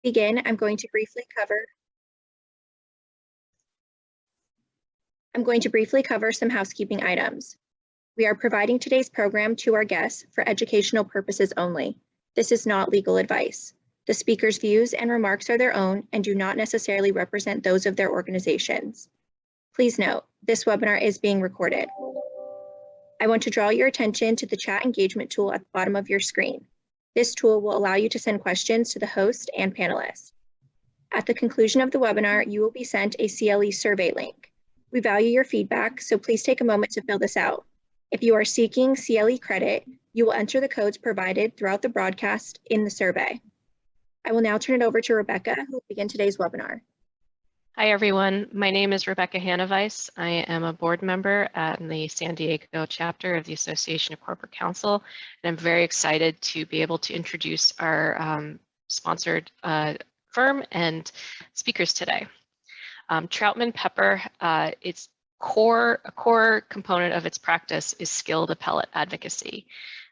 begin, I'm going to briefly cover some housekeeping items. We are providing today's program to our guests for educational purposes only. This is not legal advice. The speaker's views and remarks are their own and do not necessarily represent those of their organizations. Please note, this webinar is being recorded. I want to draw your attention to the chat engagement tool at the bottom of your screen. This tool will allow you to send questions to the host and panelists. At the conclusion of the webinar, you will be sent a CLE survey link. We value your feedback, so please take a moment to fill this out. If you are seeking CLE credit, you will enter the codes provided throughout the broadcast in the survey. I will now turn it over to Rebecca, who will begin today's webinar. Hi, everyone. My name is Rebecca Hanneweis. I am a board member at the San Diego chapter of the Association of Corporate Counsel, and I'm very excited to be able to introduce our sponsored firm and speakers today. Troutman Pepper, a core component of its practice is skilled appellate advocacy.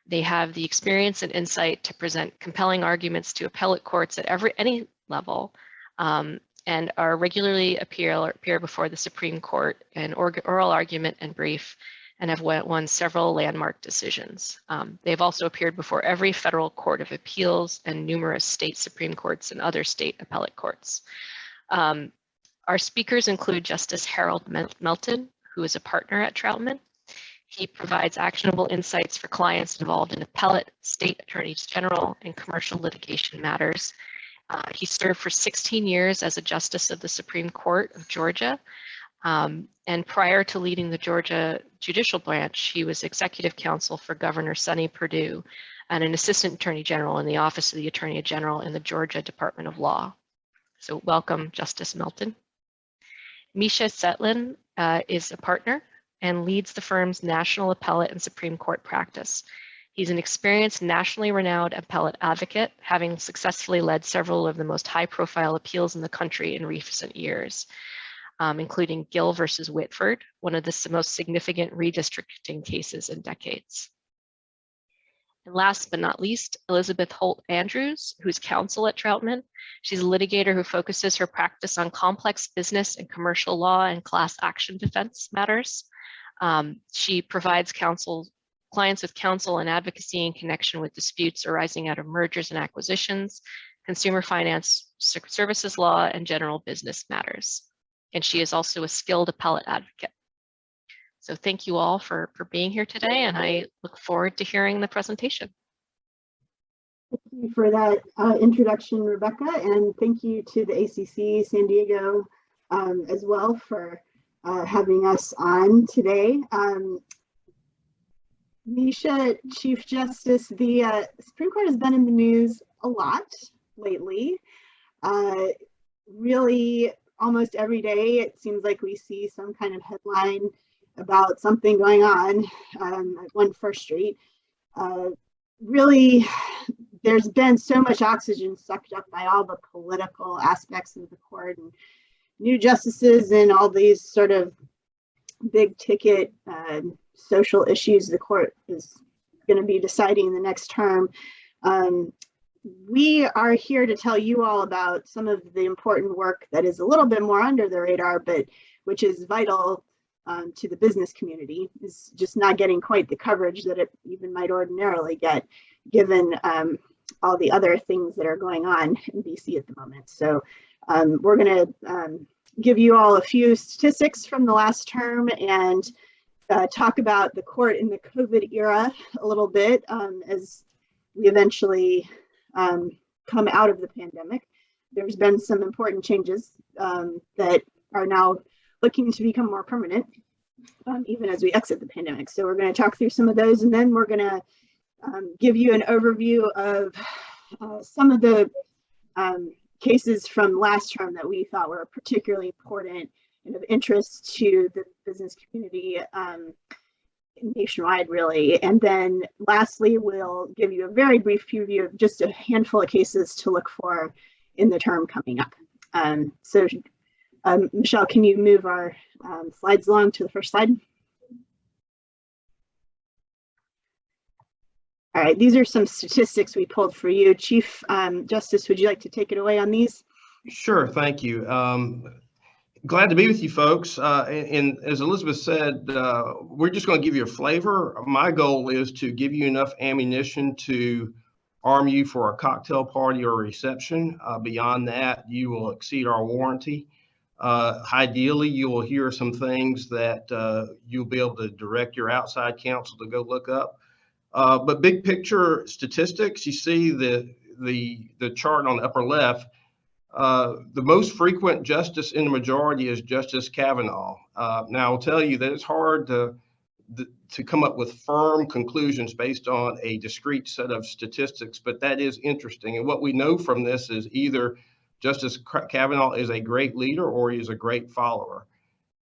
They have the experience and insight to present compelling arguments to appellate courts at any level, and are regularly appear before the Supreme Court in oral argument and brief, and have won several landmark decisions. They've also appeared before every federal court of appeals and numerous state Supreme Courts and other state appellate courts. Our speakers include Justice Harold Melton, who is a partner at Troutman. He provides actionable insights for clients involved in appellate, state attorneys general, and commercial litigation matters. He served for 16 years as a justice of the Supreme Court of Georgia. And prior to leading the Georgia judicial branch, he was executive counsel for Governor Sonny Perdue and an assistant attorney general in the Office of the Attorney General in the Georgia Department of Law. So welcome, Justice Melton. Misha Setlin is a partner and leads the firm's national appellate and Supreme Court practice. He's an experienced, nationally renowned appellate advocate, having successfully led several of the most high-profile appeals in the country in recent years, including Gill versus Whitford, one of the most significant redistricting cases in decades. And last but not least, Elizabeth Holt Andrews, who's counsel at Troutman. She's a litigator who focuses her practice on complex business and commercial law and class action defense matters. She provides clients with counsel and advocacy in connection with disputes arising out of mergers and acquisitions, consumer finance, services law, and general business matters. And she is also a skilled appellate advocate. So thank you all for being here today, and I look forward to hearing the presentation. Thank you for that introduction, Rebecca, and thank you to the ACC San Diego as well for having us on today. Misha, Chief Justice, the Supreme Court has been in the news a lot lately. Really, almost every day, it seems like we see some kind of headline about something going on at 1 First Street. Really, there's been so much oxygen sucked up by all the political aspects of the court and new justices and all these sort of big ticket social issues the court is going to be deciding in the next term. We are here to tell you all about some of the important work that is a little bit more under the radar, but which is vital to the business community, is just not getting quite the coverage that it even might ordinarily get, given all the other things that are going on in BC at the moment. So we're going to give you all a few statistics from the last term and talk about the court in the COVID era a little bit as we eventually come out of the pandemic. There's been some important changes that are now looking to become more permanent, even as we exit the pandemic. So we're going to talk through some of those, and then we're going to give you an overview of some of the cases from last term that we thought were particularly important and of interest to the business community nationwide, really. And then lastly, we'll give you a very brief preview of just a handful of cases to look for in the term coming up. Michelle, can you move our slides along to the first slide? All All right, these are some statistics we pulled for you. Chief Justice, would you like to take it away on these? Sure, thank you. Glad to be with you folks. And as Elizabeth said, we're just going to give you a flavor. My goal is to give you enough ammunition to arm you for a cocktail party or a reception. Beyond that, you will exceed our warranty. Ideally, you will hear some things that you'll be able to direct your outside counsel to go look up. But big picture statistics, you see the chart on the upper left. The most frequent justice in the majority is Justice Kavanaugh. Now, I'll tell you that it's hard to come up with firm conclusions based on a discrete set of statistics, but that is interesting. And what we know from this is either Justice Kavanaugh is a great leader or he is a great follower.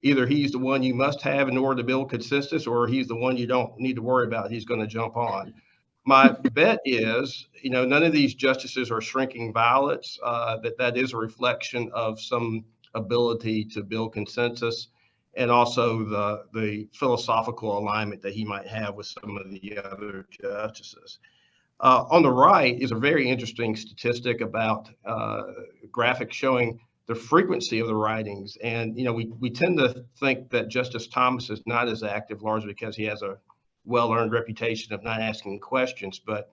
Either he's the one you must have in order to build consensus, or he's the one you don't need to worry about. He's going to jump on. My bet is, none of these justices are shrinking violets. That is a reflection of some ability to build consensus, and also the philosophical alignment that he might have with some of the other justices. On the right is a very interesting statistic about graphics showing the frequency of the writings. And, we tend to think that Justice Thomas is not as active, largely because he has a well-earned reputation of not asking questions. But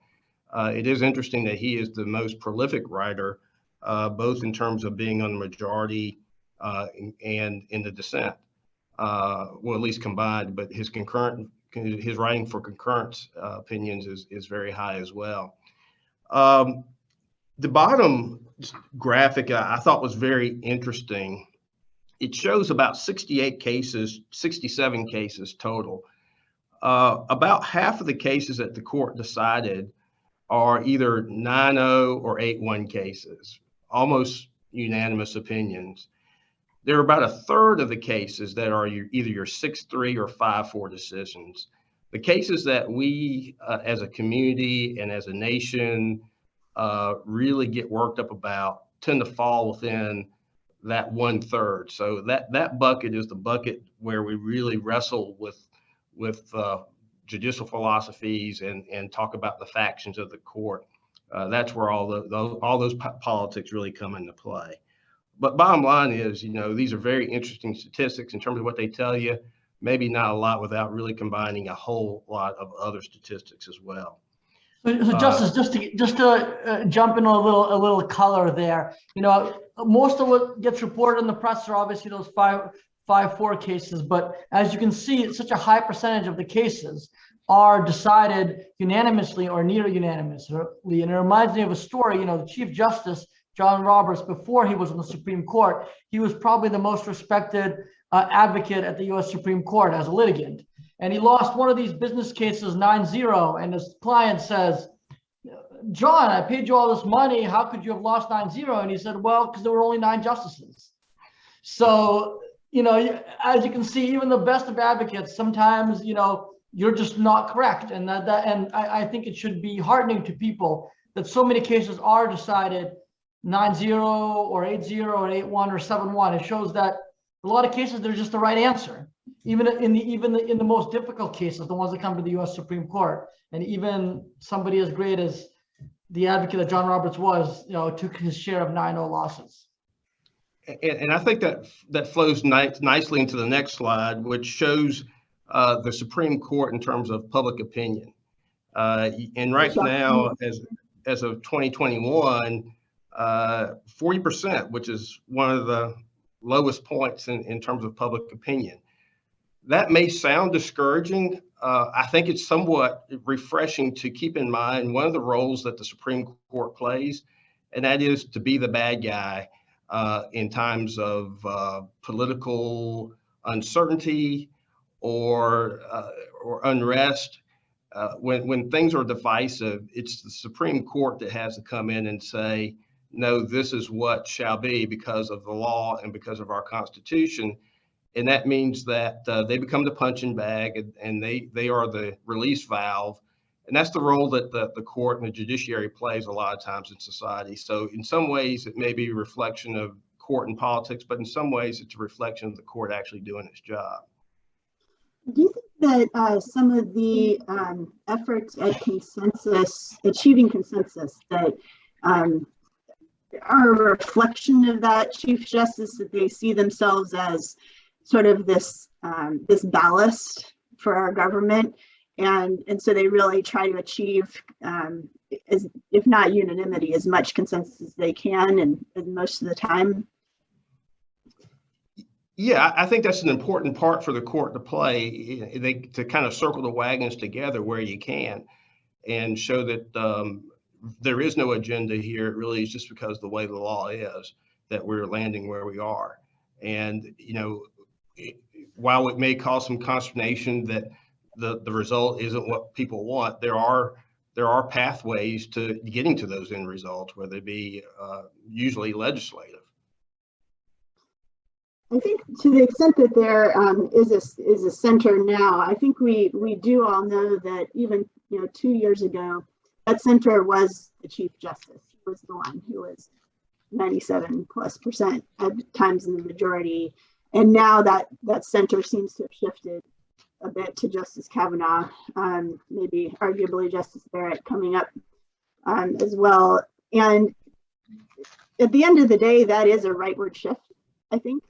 it is interesting that he is the most prolific writer, both in terms of being on the majority and in the dissent, well, at least combined. But his writing for concurrence opinions is very high as well. The bottom graphic I thought was very interesting. It shows about 68 cases, 67 cases total. About half of the cases that the court decided are either 9-0 or 8-1 cases, almost unanimous opinions. There are about a third of the cases that are either your 6-3 or 5-4 decisions. The cases that we as a community and as a nation really get worked up about tend to fall within that 1/3. So that bucket is the bucket where we really wrestle with judicial philosophies and talk about the factions of the court. That's where all those politics really come into play. But bottom line is, these are very interesting statistics in terms of what they tell you. Maybe not a lot without really combining a whole lot of other statistics as well. So Justice, just to jump in a little color there, most of what gets reported in the press are obviously those 5-4 cases, but as you can see, such a high percentage of the cases are decided unanimously or near unanimously. And it reminds me of a story, the Chief Justice, John Roberts, before he was on the Supreme Court, he was probably the most respected advocate at the US Supreme Court as a litigant. And he lost one of these business cases 9-0, and his client says, John, I paid you all this money. How could you have lost 9-0? And he said, well, because there were only 9 justices. So, as you can see, even the best of advocates, sometimes, you're just not correct. And I think it should be heartening to people that so many cases are decided 9-0 or 8-0 or 8-1 or 7-1. It shows that a lot of cases, they're just the right answer. Even in the most difficult cases, the ones that come to the U.S. Supreme Court, and even somebody as great as the advocate that John Roberts was, took his share of 9-0 losses. And I think that flows nicely into the next slide, which shows the Supreme Court in terms of public opinion. And right now, as of 2021, 40%, which is one of the lowest points in terms of public opinion. That may sound discouraging. I think it's somewhat refreshing to keep in mind one of the roles that the Supreme Court plays, and that is to be the bad guy in times of political uncertainty or unrest. When things are divisive, it's the Supreme Court that has to come in and say, no, this is what shall be because of the law and because of our Constitution. And that means that they become the punching bag, and they are the release valve. And that's the role that the court and the judiciary plays a lot of times in society. So in some ways, it may be a reflection of court and politics, but in some ways, it's a reflection of the court actually doing its job. Do you think that some of the efforts at consensus, achieving consensus, that are a reflection of that, Chief Justice, that they see themselves as sort of this this ballast for our government, and so they really try to achieve, as, if not unanimity, as much consensus as they can, and most of the time? Yeah, I think that's an important part for the court to play. To kind of circle the wagons together where you can, and show that there is no agenda here. It really is just because of the way the law is that we're landing where we are. And while it may cause some consternation that the result isn't what people want, there are pathways to getting to those end results, whether it be usually legislative. I think to the extent that there is a center now, I think we do all know that even 2 years ago, that center was the Chief Justice. He was the one who was 97+% at times in the majority, and now that center seems to have shifted a bit to Justice Kavanaugh, maybe arguably Justice Barrett coming up as well. And at the end of the day, that is a rightward shift, I think.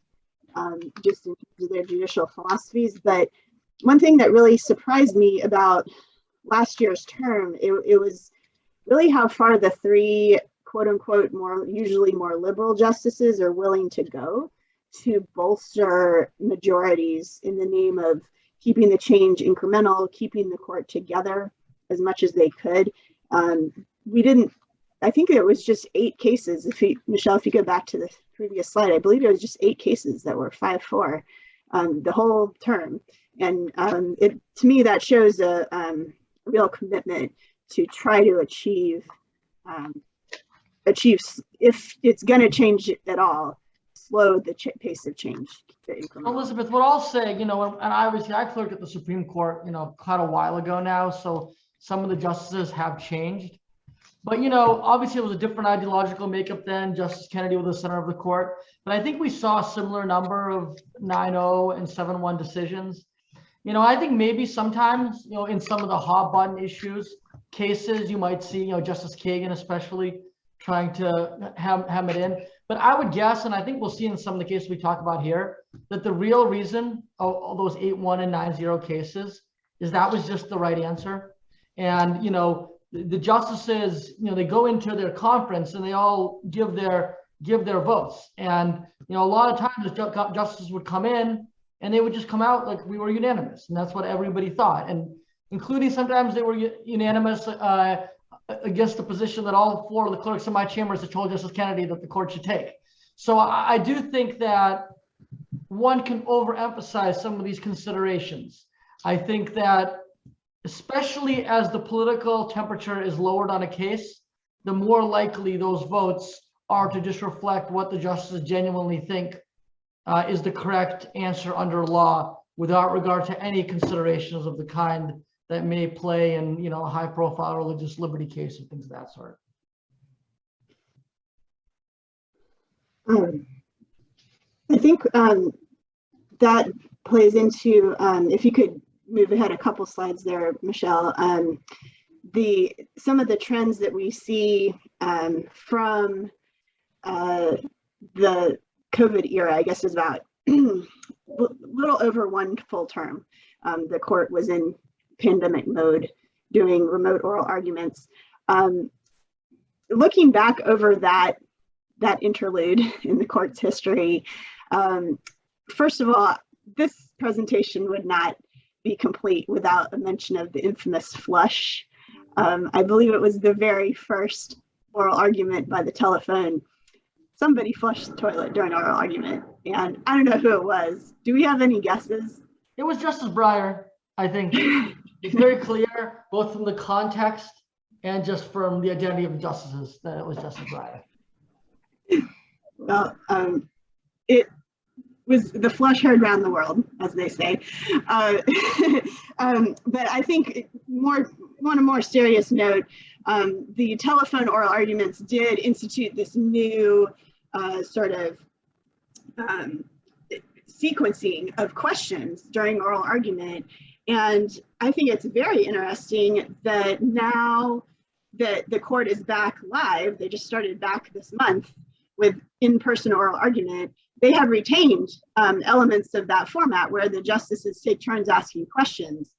Just in terms of their judicial philosophies. But one thing that really surprised me about last year's term, it was really how far the three quote unquote usually more liberal justices are willing to go to bolster majorities in the name of keeping the change incremental, keeping the court together as much as they could. I think it was just 8 cases. Michelle, if you go back to the previous slide, I believe it was just 8 cases that were 5-4 the whole term. And to me, that shows a real commitment to try to achieve, if it's going to change at all, slow the pace of change. Elizabeth, what I'll say, and obviously I clerked at the Supreme Court, quite a while ago now, so some of the justices have changed. But, obviously it was a different ideological makeup then. Justice Kennedy was the center of the court. But I think we saw a similar number of 9-0 and 7-1 decisions. I think maybe sometimes, in some of the hot button cases, you might see, Justice Kagan especially trying to hem it in. But I would guess, and I think we'll see in some of the cases we talk about here, that the real reason of those 8-1 and 9-0 cases is that was just the right answer. And, the justices, they go into their conference and they all give their votes. And, a lot of times the justices would come in and they would just come out like we were unanimous. And that's what everybody thought. And including sometimes they were unanimous against the position that all 4 of the clerks in my chambers had told Justice Kennedy that the court should take. So I do think that one can overemphasize some of these considerations. I think that especially as the political temperature is lowered on a case, the more likely those votes are to just reflect what the justices genuinely think is the correct answer under law, without regard to any considerations of the kind that may play in, a high-profile religious liberty case and things of that sort. I think that plays into, if you could move ahead a couple slides there, Michelle. Some of the trends that we see from the COVID era, I guess, is about a little over 1 full term. The court was in pandemic mode, doing remote oral arguments. Looking back over that interlude in the court's history, first of all, this presentation would not be complete without a mention of the infamous flush. I believe it was the very first oral argument by the telephone. Somebody flushed the toilet during oral argument, and I don't know who it was. Do we have any guesses? It was Justice Breyer, I think. It's very clear, both from the context and just from the identity of the justices, that it was Justice Breyer. Well, it was the flush heard around the world, as they say. But I think on a more serious note, the telephone oral arguments did institute this new sort of sequencing of questions during oral argument. And I think it's very interesting that now that the court is back live, they just started back this month with in-person oral argument, they have retained elements of that format where the justices take turns asking questions.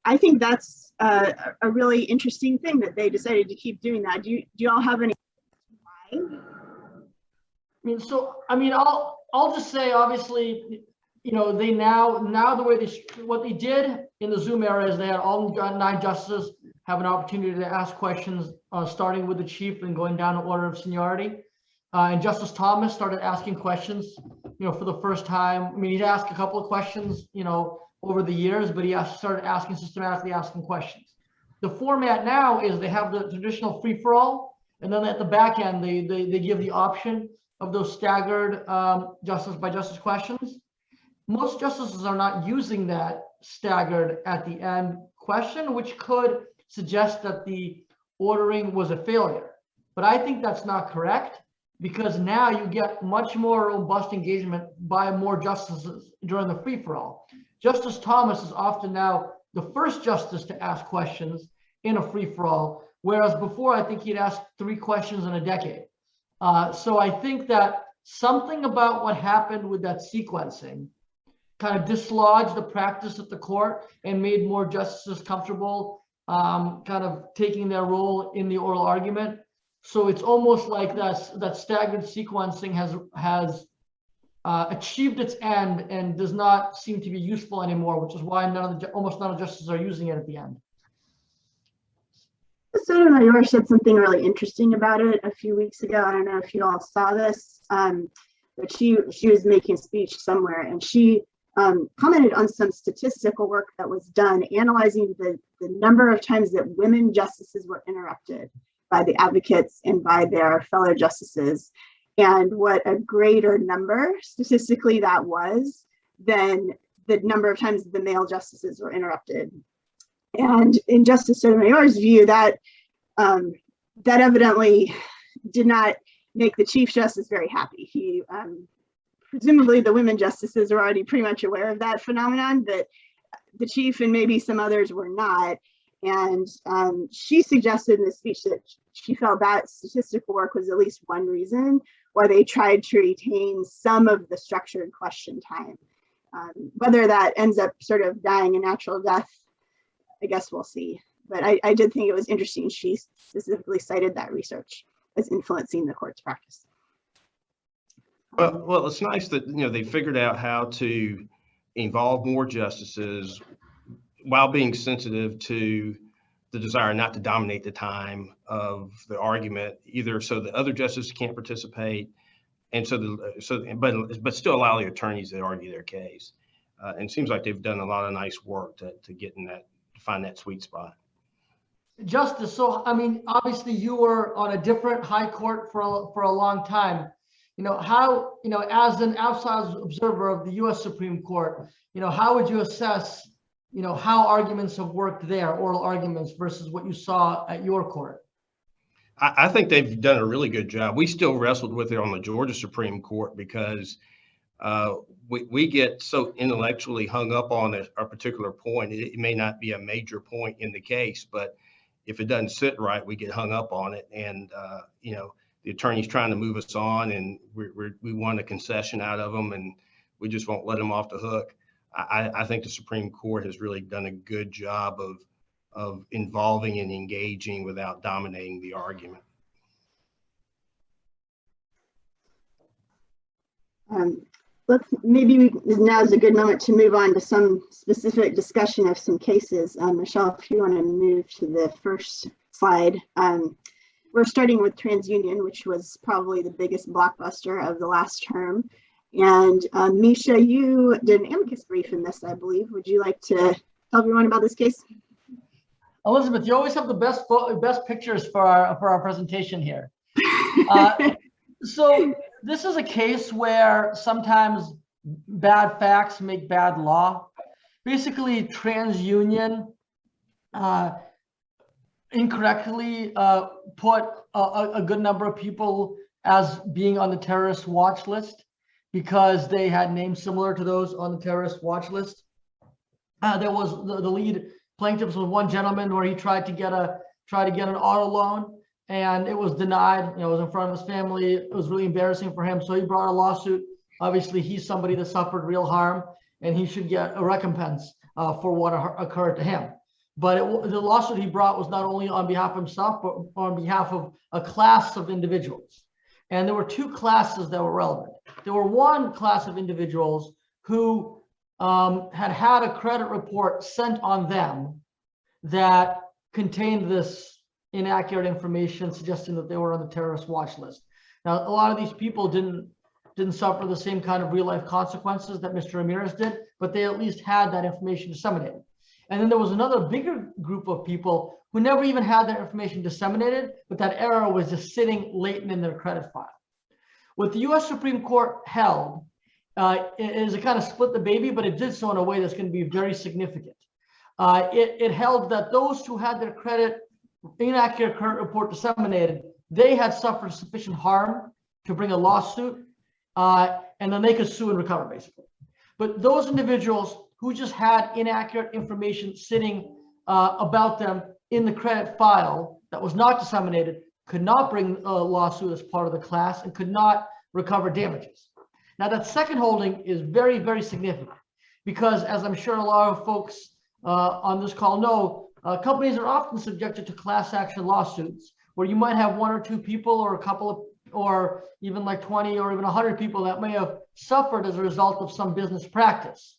I think that's a really interesting thing that they decided to keep doing that. Do you all have any? I'll just say, obviously, they now the way what they did in the Zoom era is they had all 9 justices have an opportunity to ask questions, starting with the chief and going down in order of seniority. And Justice Thomas started asking questions, for the first time. He'd asked a couple of questions, over the years, but he started systematically asking questions. The format now is they have the traditional free-for-all, and then at the back end, they give the option of those staggered justice by justice questions. Most justices are not using that staggered at the end question, which could suggest that the ordering was a failure. But I think that's not correct, because now you get much more robust engagement by more justices during the free-for-all. Justice Thomas is often now the first justice to ask questions in a free-for-all, whereas before I think he'd asked 3 questions in a decade. So I think that something about what happened with that sequencing kind of dislodged the practice at the court and made more justices comfortable kind of taking their role in the oral argument. So it's almost like that staggered sequencing has achieved its end and does not seem to be useful anymore, which is why almost none of the justices are using it at the end. Sotomayor said something really interesting about it a few weeks ago. I don't know if you all saw this, but she was making a speech somewhere, and she commented on some statistical work that was done analyzing the number of times that women justices were interrupted by the advocates and by their fellow justices, and what a greater number statistically that was than the number of times the male justices were interrupted. And in Justice Sotomayor's view, that evidently did not make the Chief Justice very happy. He presumably the women justices are already pretty much aware of that phenomenon, but the Chief and maybe some others were not. And she suggested in the speech that she felt that statistical work was at least one reason why they tried to retain some of the structured question time. Whether that ends up sort of dying a natural death, I guess we'll see. But I did think it was interesting. She specifically cited that research as influencing the court's practice. Well, it's nice that they figured out how to involve more justices while being sensitive to the desire not to dominate the time of the argument, either so the other justices can't participate, and but still allow the attorneys to argue their case. And it seems like they've done a lot of nice work to get in that, to find that sweet spot. Justice, so obviously you were on a different high court for a long time. How, as an outside observer of the U.S. Supreme Court, how would you assess, how arguments have worked there, oral arguments, versus what you saw at your court? I think they've done a really good job. We still wrestled with it on the Georgia Supreme Court because we get so intellectually hung up on a particular point. It may not be a major point in the case, but if it doesn't sit right, we get hung up on it. And, the attorney's trying to move us on, and we want a concession out of them, and we just won't let them off the hook. I think the Supreme Court has really done a good job of involving and engaging without dominating the argument. Maybe now is a good moment to move on to some specific discussion of some cases. Michelle, if you want to move to the first slide. We're starting with Transunion, which was probably the biggest blockbuster of the last term. And Misha, you did an amicus brief in this, I believe. Would you like to tell everyone about this case? Elizabeth, you always have the best pictures for our presentation here. So this is a case where sometimes bad facts make bad law. Basically, Transunion incorrectly put a good number of people as being on the terrorist watch list because they had names similar to those on the terrorist watch list. There was the lead plaintiffs was one gentleman where he tried to get an auto loan, and it was denied. It was in front of his family. It was really embarrassing for him, so he brought a lawsuit. Obviously, he's somebody that suffered real harm, and he should get a recompense for what occurred to him. But the lawsuit he brought was not only on behalf of himself, but on behalf of a class of individuals. And there were two classes that were relevant. There were one class of individuals who had a credit report sent on them that contained this inaccurate information suggesting that they were on the terrorist watch list. Now, a lot of these people didn't suffer the same kind of real life consequences that Mr. Ramirez did, but they at least had that information disseminated. And then there was another bigger group of people who never even had that information disseminated, but that error was just sitting latent in their credit file. What the US Supreme Court held is it kind of split the baby, but it did so in a way that's going to be very significant. It held that those who had their inaccurate credit report disseminated, they had suffered sufficient harm to bring a lawsuit, and then they could sue and recover, basically. But those individuals who just had inaccurate information sitting about them in the credit file that was not disseminated could not bring a lawsuit as part of the class and could not recover damages. Now, that second holding is very, very significant because, as I'm sure a lot of folks on this call know, companies are often subjected to class action lawsuits where you might have one or two people or a couple of, or even like 20 or even 100 people that may have suffered as a result of some business practice.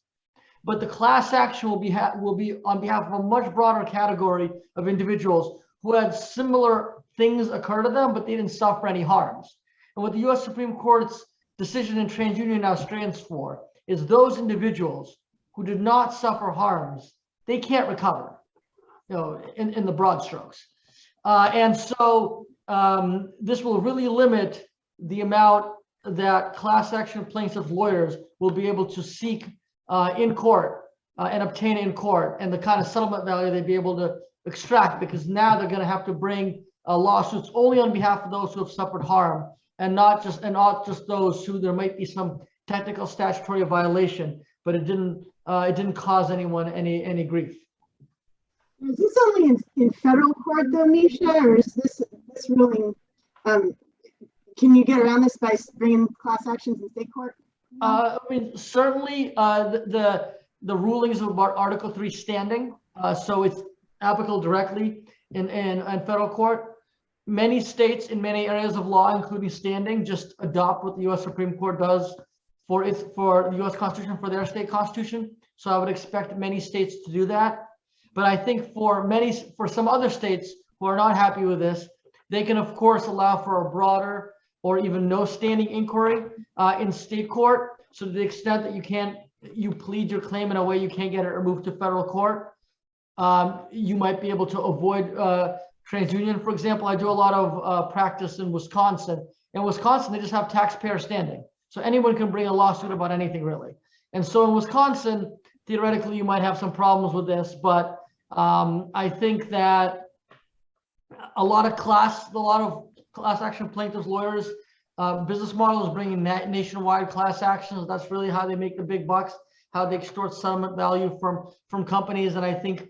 But the class action will be on behalf of a much broader category of individuals who had similar things occur to them, but they didn't suffer any harms. And what the US Supreme Court's decision in Transunion now stands for is those individuals who did not suffer harms, they can't recover, in the broad strokes. And so this will really limit the amount that class action plaintiff lawyers will be able to seek in court and obtain in court, and the kind of settlement value they'd be able to extract, because now they're going to have to bring lawsuits only on behalf of those who have suffered harm, and not just those who there might be some technical statutory violation, but it didn't cause anyone any grief. Is this only in federal court though, Misha, or is this ruling? Can you get around this by bringing class actions in state court? I mean, certainly the rulings about Article 3 standing, so it's applicable directly in federal court. Many states in many areas of law, including standing, just adopt what the U.S. Supreme Court does for the U.S. Constitution for their state constitution. So I would expect many states to do that. But I think for some other states who are not happy with this, they can of course allow for a broader or even no standing inquiry in state court. So to the extent that you plead your claim in a way you can't get it removed to federal court, you might be able to avoid Transunion. For example, I do a lot of practice in Wisconsin. In Wisconsin, they just have taxpayer standing. So anyone can bring a lawsuit about anything, really. And so in Wisconsin, theoretically, you might have some problems with this, but I think that a lot of class action plaintiffs lawyers business model is bringing nationwide class actions. That's really how they make the big bucks, how they extort settlement value from companies. And I think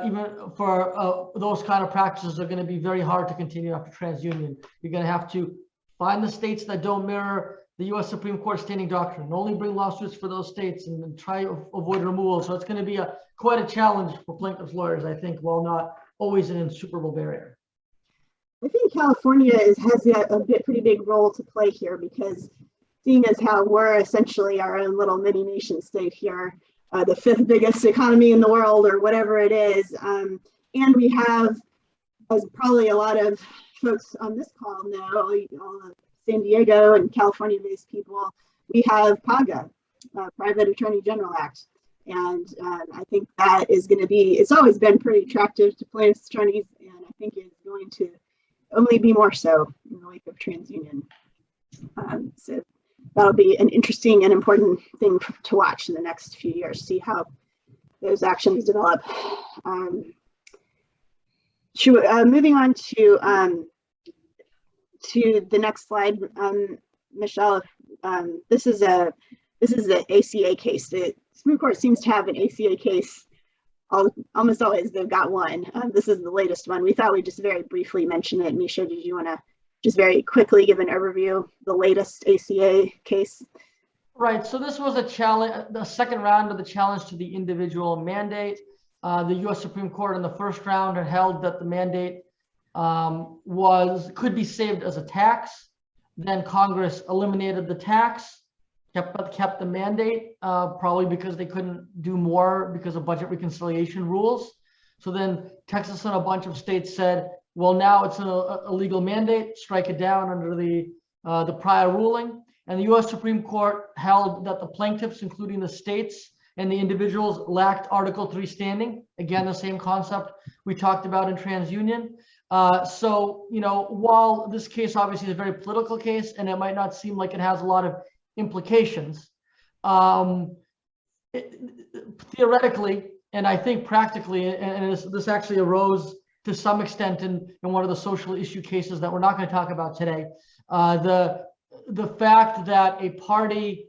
even for those kind of practices are going to be very hard to continue after TransUnion. You're going to have to find the states that don't mirror the U.S. Supreme Court standing doctrine, and only bring lawsuits for those states and try to avoid removal. So it's going to be quite a challenge for plaintiffs lawyers, I think, while not always an insuperable barrier. I think California has a pretty big role to play here, because seeing as how we're essentially our own little mini nation state here, the 5th biggest economy in the world or whatever it is. And we have, as probably a lot of folks on this call know, all the San Diego and California-based people, we have PAGA, Private Attorney General Act. And I think that is going to be, it's always been pretty attractive to plaintiffs' attorneys, and I think it's going to only be more so in the wake of TransUnion. So that'll be an interesting and important thing to watch in the next few years, see how those actions develop. Moving on to the next slide, Michelle, This is the ACA case. The Supreme Court seems to have an ACA case. Almost always they've got one. This is the latest one. We thought we'd just very briefly mention it. Misha, did you want to just very quickly give an overview of the latest ACA case? Right. So this was a challenge, the second round of the challenge to the individual mandate. The U.S. Supreme Court in the first round had held that the mandate could be saved as a tax. Then Congress eliminated the tax, kept the mandate, probably because they couldn't do more because of budget reconciliation rules. So then Texas and a bunch of states said, well, now it's a legal mandate, strike it down under the prior ruling. And the U.S. Supreme Court held that the plaintiffs, including the states and the individuals, lacked Article III standing. Again, the same concept we talked about in Transunion. So, you know, while this case obviously is a very political case and it might not seem like it has a lot of implications, theoretically, and I think practically, and this actually arose to some extent in one of the social issue cases that we're not going to talk about today, the fact that a party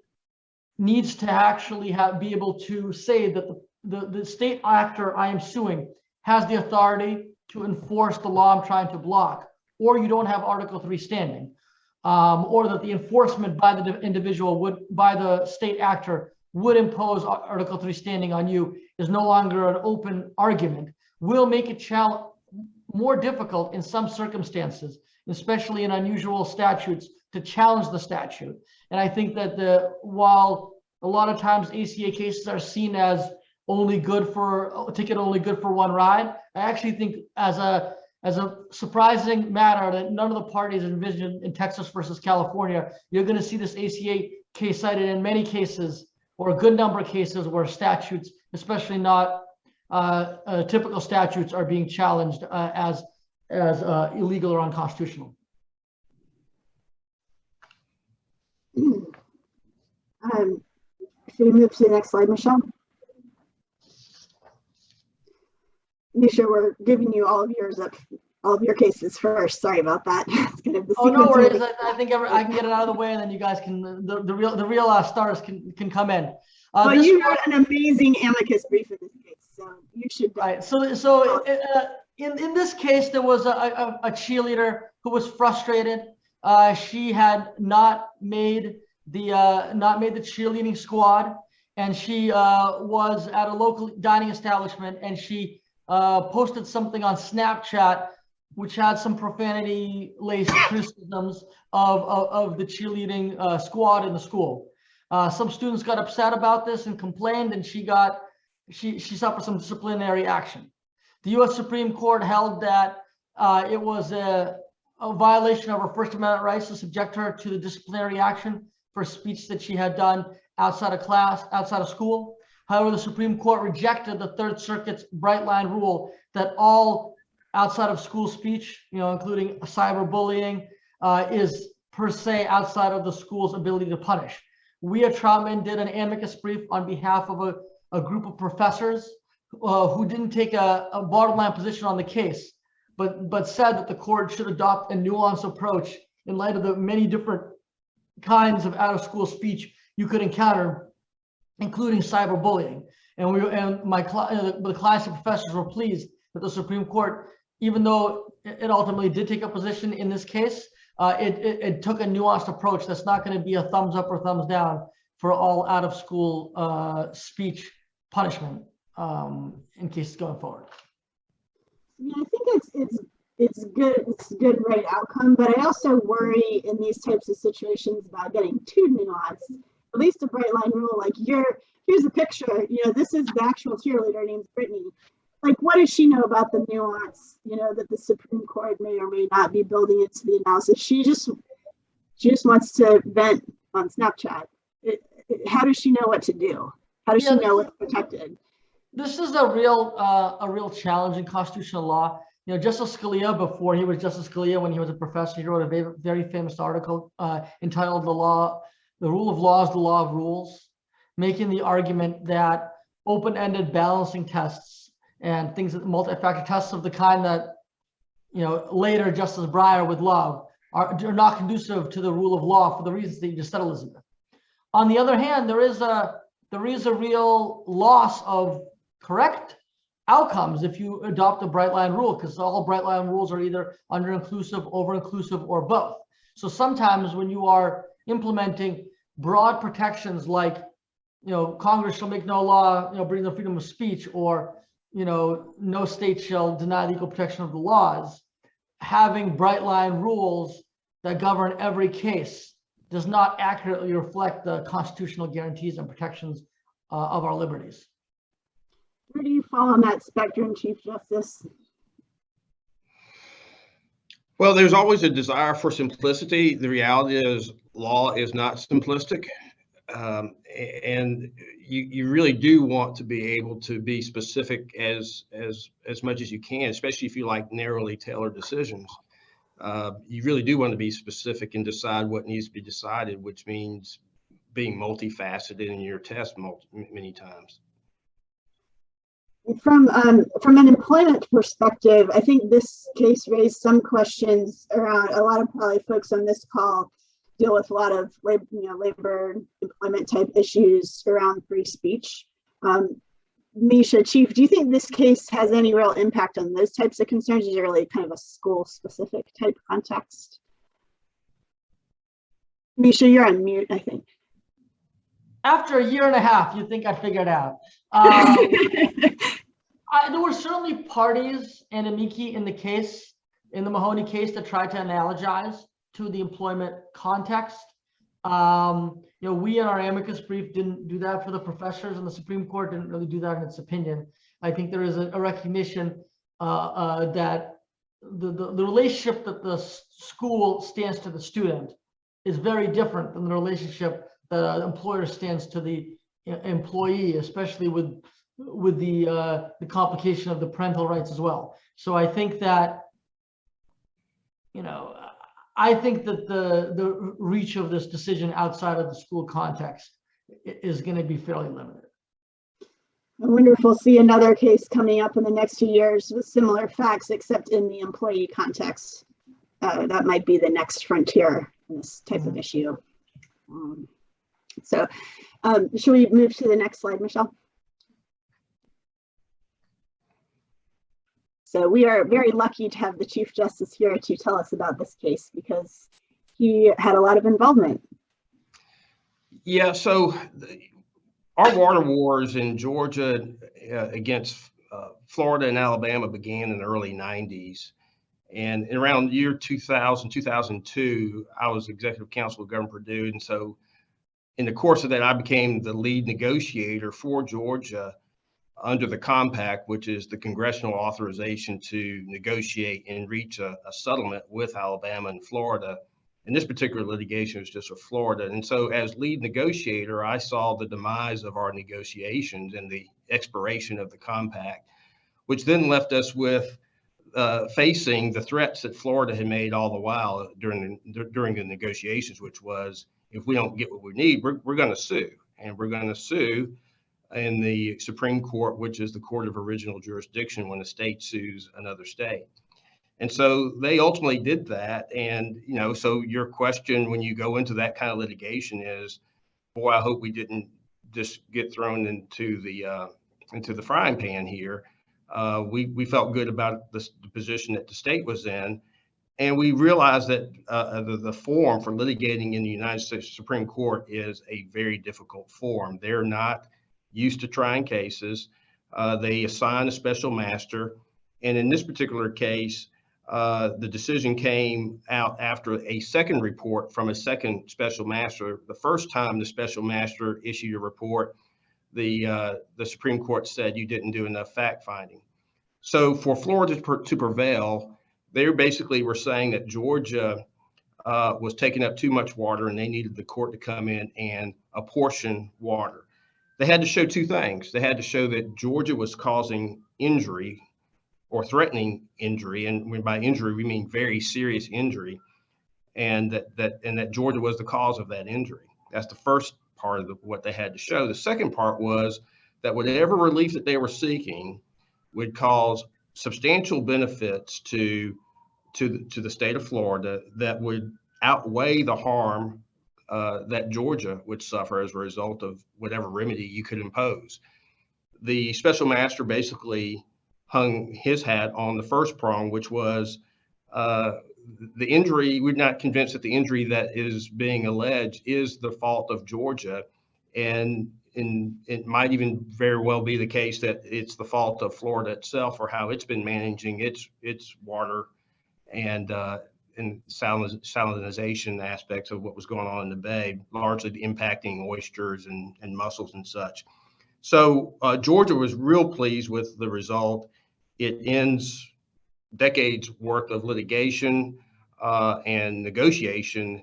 needs to actually be able to say that the state actor I am suing has the authority to enforce the law I'm trying to block, or you don't have Article III standing, or that the enforcement by the individual by the state actor would impose Article III standing on you is no longer an open argument, will make it more difficult in some circumstances, especially in unusual statutes, to challenge the statute. And I think that while a lot of times ACA cases are seen as a ticket only good for one ride, I actually think as a surprising matter that none of the parties envisioned in Texas versus California, you're going to see this ACA case cited in many cases, or a good number of cases, where statutes, especially not typical statutes, are being challenged as illegal or unconstitutional. Should we move to the next slide, Michelle? Misha, we're giving you all of your cases first. Sorry about that. Oh, no worries. I think I can get it out of the way, and then you guys can, the real stars can come in. Well, you wrote an amazing amicus brief in this case, so you should. Right. So in this case, there was a cheerleader who was frustrated. She had not made the cheerleading squad, and she was at a local dining establishment, and she posted something on Snapchat which had some profanity-laced criticisms of the cheerleading squad in the school. Some students got upset about this and complained, and she suffered some disciplinary action. The U.S. Supreme Court held that it was a violation of her First Amendment rights to subject her to the disciplinary action for speech that she had done outside of class, outside of school. However, the Supreme Court rejected the Third Circuit's bright line rule that all outside of school speech, including cyberbullying, is per se outside of the school's ability to punish. We at Troutman did an amicus brief on behalf of a group of professors who didn't take a bottom line position on the case, but said that the court should adopt a nuanced approach in light of the many different kinds of out of school speech you could encounter, including cyberbullying. And the class of professors were pleased that the Supreme Court, even though it ultimately did take a position in this case, it took a nuanced approach that's not going to be a thumbs up or thumbs down for all out of school speech punishment in cases going forward. Yeah, I think it's good. It's a good right outcome, but I also worry in these types of situations about getting too nuanced. At least a bright line rule, like here's a picture. This is the actual cheerleader named Brittany. Like, what does she know about the nuance? That the Supreme Court may or may not be building into the analysis. She just wants to vent on Snapchat. How does she know what to do? How does she know what's protected? This is a real challenge in constitutional law. Justice Scalia, before he was Justice Scalia, when he was a professor, he wrote a very famous article entitled "The Rule of Law is the Law of Rules," making the argument that open-ended balancing tests and things, multi-factor tests of the kind that later Justice Breyer would love, are not conducive to the rule of law for the reasons that you just said, Elizabeth. On the other hand, there is a real loss of correct outcomes if you adopt a bright line rule, because all bright line rules are either under inclusive, over inclusive, or both. So sometimes when you are implementing broad protections like, Congress shall make no law, bringing the freedom of speech, or, no state shall deny the equal protection of the laws, having bright line rules that govern every case does not accurately reflect the constitutional guarantees and protections of our liberties. Where do you fall on that spectrum, Chief Justice? Well, there's always a desire for simplicity. The reality is law is not simplistic. And you really do want to be able to be specific as much as you can, especially if you like narrowly tailored decisions. You really do want to be specific and decide what needs to be decided, which means being multifaceted in your test many times. From an employment perspective, I think this case raised some questions around. A lot of probably folks on this call deal with a lot of labor employment type issues around free speech. Misha, Chief, do you think this case has any real impact on those types of concerns? Is it really kind of a school-specific type context? Misha, you're on mute, I think. After a year and a half, you'd think I'd figure it out. There were certainly parties and amici in the Mahoney case, that tried to analogize to the employment context. We in our amicus brief didn't do that for the professors, and the Supreme Court didn't really do that in its opinion. I think there is a recognition that the relationship that the school stands to the student is very different than the relationship that an employer stands to the employee, especially with the complication of the parental rights as well. So I think that, the reach of this decision outside of the school context is going to be fairly limited. I wonder if we'll see another case coming up in the next 2 years with similar facts, except in the employee context. That might be the next frontier in this type of issue. So should we move to the next slide, Michelle? So we are very lucky to have the Chief Justice here to tell us about this case, because he had a lot of involvement. Yeah, so our water wars in Georgia against Florida and Alabama began in the early 90s. And around year 2000, 2002, I was executive counsel of Governor Perdue. And so in the course of that, I became the lead negotiator for Georgia under the compact, which is the congressional authorization to negotiate and reach a settlement with Alabama and Florida. And this particular litigation was just with Florida. And so as lead negotiator, I saw the demise of our negotiations and the expiration of the compact, which then left us with facing the threats that Florida had made all the while during the negotiations, which was, if we don't get what we need, we're going to sue. And we're going to sue in the Supreme Court, which is the court of original jurisdiction when a state sues another state. And so they ultimately did that. And, so your question when you go into that kind of litigation is, boy, I hope we didn't just get thrown into the frying pan here. We felt good about the position that the state was in. And we realized that the forum for litigating in the United States Supreme Court is a very difficult forum. They're not used to trying cases. They assign a special master. And in this particular case, the decision came out after a second report from a second special master. The first time the special master issued a report, the Supreme Court said you didn't do enough fact finding. So for Florida to prevail, they basically were saying that Georgia was taking up too much water and they needed the court to come in and apportion water. They had to show two things. They had to show that Georgia was causing injury or threatening injury, and by injury we mean very serious injury, and that Georgia was the cause of that injury. That's the first part of what they had to show. The second part was that whatever relief that they were seeking would cause substantial benefits to to the state of Florida that would outweigh the harm that Georgia would suffer as a result of whatever remedy you could impose. The special master basically hung his hat on the first prong, which was the injury. We're not convinced that the injury that is being alleged is the fault of Georgia, and it might even very well be the case that it's the fault of Florida itself for how it's been managing its water and salinization aspects of what was going on in the bay, largely impacting oysters and mussels and such. So Georgia was real pleased with the result. It ends decades worth of litigation and negotiation,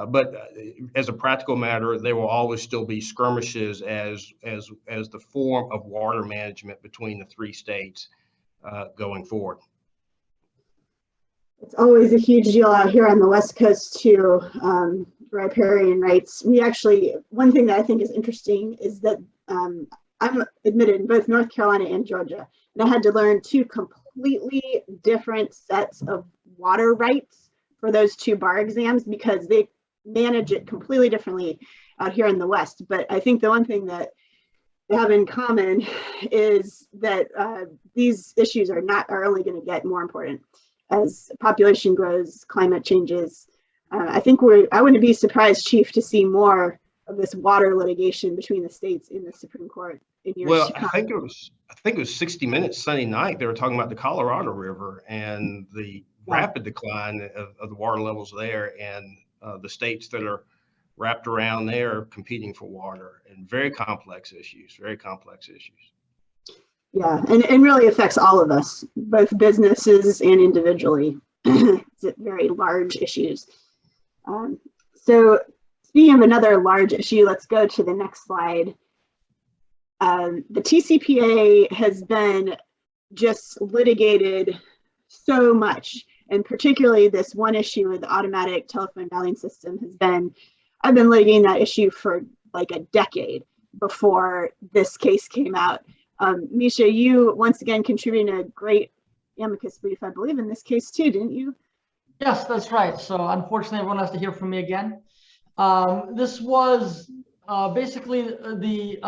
but as a practical matter, there will always still be skirmishes as the form of water management between the three states going forward. It's always a huge deal out here on the West Coast too, riparian rights. We actually, one thing that I think is interesting is that I'm admitted in both North Carolina and Georgia, and I had to learn two completely different sets of water rights for those two bar exams because they manage it completely differently out here in the West. But I think the one thing that they have in common is that these issues are only going to get more important as population grows, climate changes. I think I wouldn't be surprised, Chief, to see more of this water litigation between the states in the Supreme Court in years to come. I think it was 60 Minutes Sunday night. They were talking about the Colorado River and the rapid decline of the water levels there, and the states that are wrapped around there competing for water, and very complex issues. Yeah, and really affects all of us, both businesses and individually. It's very large issues. So speaking of another large issue, let's go to the next slide. The TCPA has been just litigated so much, and particularly this one issue with the automatic telephone dialing system I've been litigating that issue for like a decade before this case came out. Misha, you once again contributed a great amicus brief, I believe, in this case too, didn't you? Yes, that's right. So unfortunately, everyone has to hear from me again. This was basically the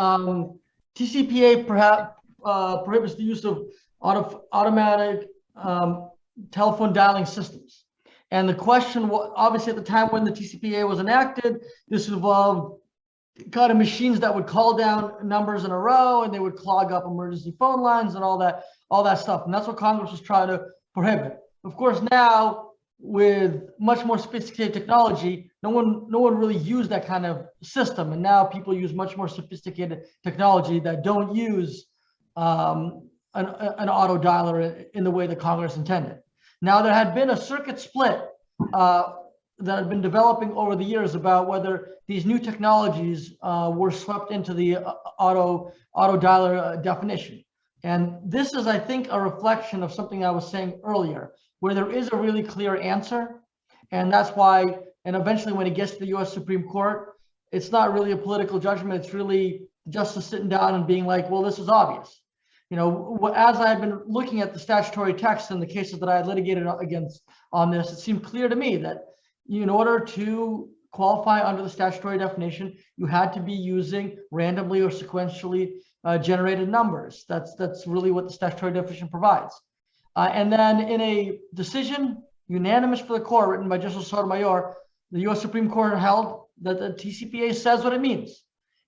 TCPA prohibits the use of automatic telephone dialing systems. And the question was, obviously at the time when the TCPA was enacted, this involved kind of machines that would call down numbers in a row, and they would clog up emergency phone lines and all that stuff. And that's what Congress was trying to prohibit. Of course, now with much more sophisticated technology, no one really used that kind of system. And now people use much more sophisticated technology that don't use an auto dialer in the way that Congress intended. Now, there had been a circuit split that had been developing over the years about whether these new technologies were swept into the auto dialer definition. And this is, I think, a reflection of something I was saying earlier, where there is a really clear answer. And that's why, and eventually when it gets to the US Supreme Court, it's not really a political judgment. It's really justice sitting down and being like, well, this is obvious. You know, as I had been looking at the statutory text and the cases that I had litigated against on this, it seemed clear to me that in order to qualify under the statutory definition, you had to be using randomly or sequentially generated numbers. That's really what the statutory definition provides. And then in a decision unanimous for the court written by Justice Sotomayor, the US Supreme Court held that the TCPA says what it means.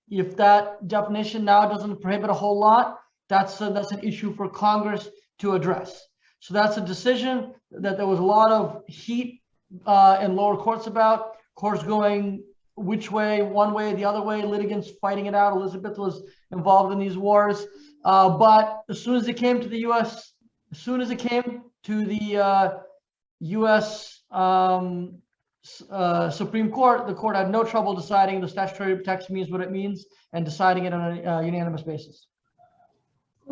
If that definition now doesn't prohibit a whole lot, that's an issue for Congress to address. So that's a decision that there was a lot of heat in lower courts about, courts going which way, one way, the other way, litigants fighting it out. Elizabeth was involved in these wars. But as soon as it came to the US Supreme Court, the court had no trouble deciding the statutory text means what it means and deciding it on a unanimous basis.